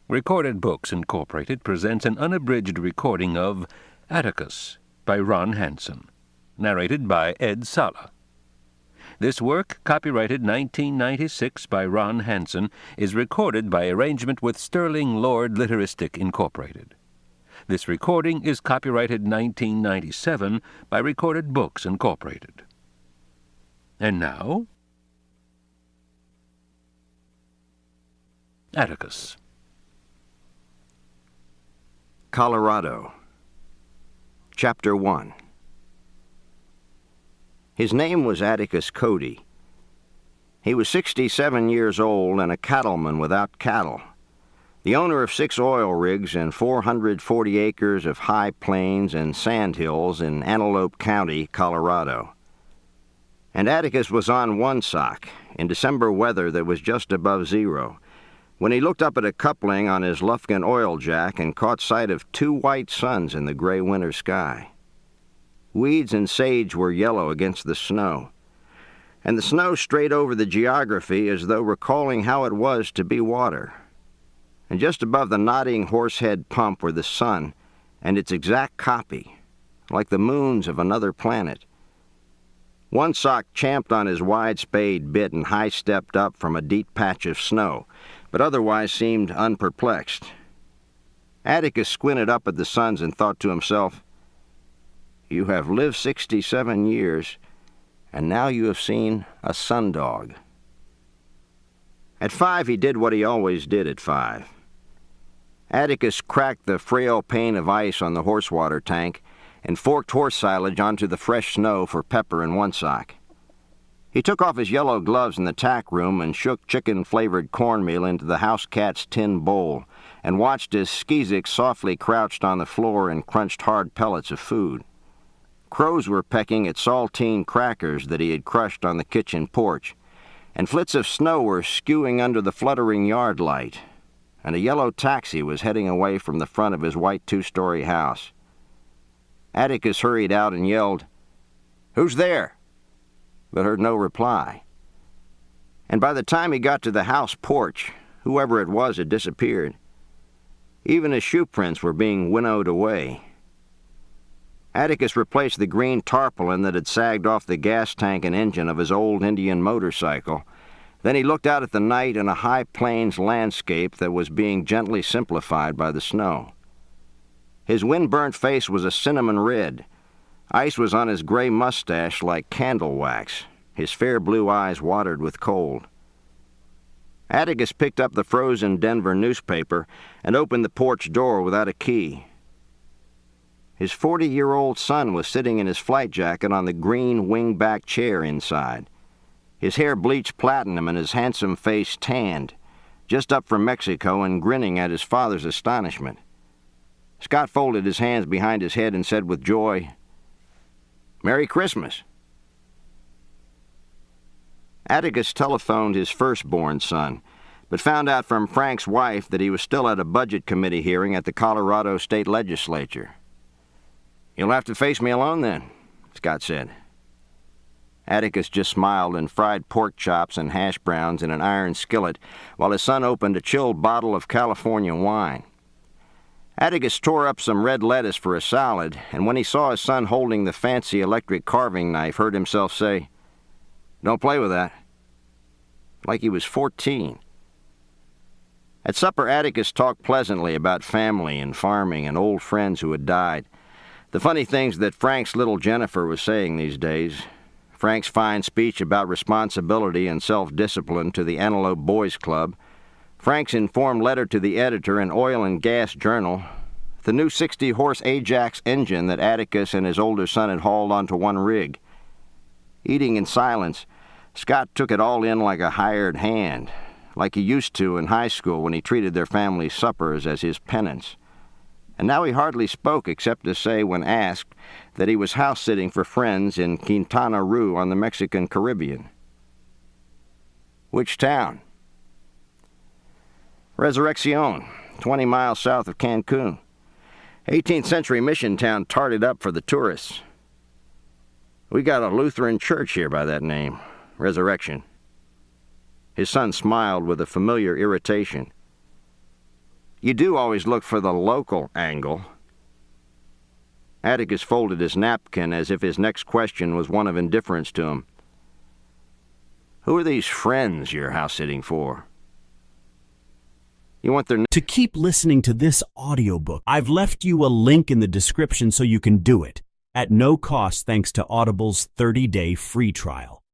Recorded Books, Incorporated presents an unabridged recording of Atticus by Ron Hansen, narrated by Ed Sala. This work, copyrighted 1996 by Ron Hansen, is recorded by arrangement with Sterling Lord Literaristic, Incorporated. This recording is copyrighted 1997 by Recorded Books, Incorporated. And now, Atticus. Colorado. Chapter 1. His name was Atticus Cody. He was 67 years old and a cattleman without cattle, the owner of 6 oil rigs and 440 acres of high plains and sand hills in Antelope County, Colorado. And Atticus was on Woonsock in December weather that was just above zero, when he looked up at a coupling on his Lufkin oil jack and caught sight of 2 white suns in the gray winter sky. Weeds and sage were yellow against the snow, and the snow strayed over the geography as though recalling how it was to be water. And just above the nodding Horsehead Pump were the sun and its exact copy, like the moons of another planet. Woonsock champed on his wide spade bit and high-stepped up from a deep patch of snow, but otherwise seemed unperplexed. Atticus squinted up at the suns and thought to himself, "You have lived 67 years, and now you have seen a sundog." At 5, he did what he always did at 5. Atticus cracked the frail pane of ice on the horse-water tank and forked horse silage onto the fresh snow for Pepper and Woonsock. He took off his yellow gloves in the tack room and shook chicken-flavored cornmeal into the house cat's tin bowl and watched as Skeezick softly crouched on the floor and crunched hard pellets of food. Crows were pecking at saltine crackers that he had crushed on the kitchen porch, and flits of snow were skewing under the fluttering yard light, and a yellow taxi was heading away from the front of his white 2-story house. Atticus hurried out and yelled, "Who's there?" but heard no reply. And by the time he got to the house porch, whoever it was had disappeared. Even his shoe prints were being winnowed away. Atticus replaced the green tarpaulin that had sagged off the gas tank and engine of his old Indian motorcycle. Then he looked out at the night and a high plains landscape that was being gently simplified by the snow. His wind-burnt face was a cinnamon red. Ice was on his gray mustache like candle wax. His fair blue eyes watered with cold. Atticus picked up the frozen Denver newspaper and opened the porch door without a key. His 40-year-old son was sitting in his flight jacket on the green wing-back chair inside, his hair bleached platinum and his handsome face tanned, just up from Mexico and grinning at his father's astonishment. Scott folded his hands behind his head and said with joy, "Merry Christmas." Atticus telephoned his firstborn son, but found out from Frank's wife that he was still at a budget committee hearing at the Colorado State Legislature. "You'll have to face me alone then," Scott said. Atticus just smiled and fried pork chops and hash browns in an iron skillet while his son opened a chilled bottle of California wine. Atticus tore up some red lettuce for a salad, and when he saw his son holding the fancy electric carving knife, heard himself say, "Don't play with that," like he was 14. At supper, Atticus talked pleasantly about family and farming and old friends who had died, the funny things that Frank's little Jennifer was saying these days, Frank's fine speech about responsibility and self-discipline to the Antelope Boys Club, Frank's informed letter to the editor in Oil and Gas Journal, the new 60-horse Ajax engine that Atticus and his older son had hauled onto one rig. Eating in silence, Scott took it all in like a hired hand, like he used to in high school when he treated their family suppers as his penance. And now he hardly spoke except to say, when asked, that he was house-sitting for friends in Quintana Roo on the Mexican Caribbean. "Which town?" "Resurrección, 20 miles south of Cancun. 18th century mission town tarted up for the tourists. We got a Lutheran church here by that name, Resurrection." His son smiled with a familiar irritation. You do always look for the local angle. Atticus folded his napkin as if his next question was one of indifference to him. Who are these friends you're house-sitting for? You want their... To keep listening to this audiobook, I've left you a link in the description so you can do it, at no cost thanks to Audible's 30-day free trial.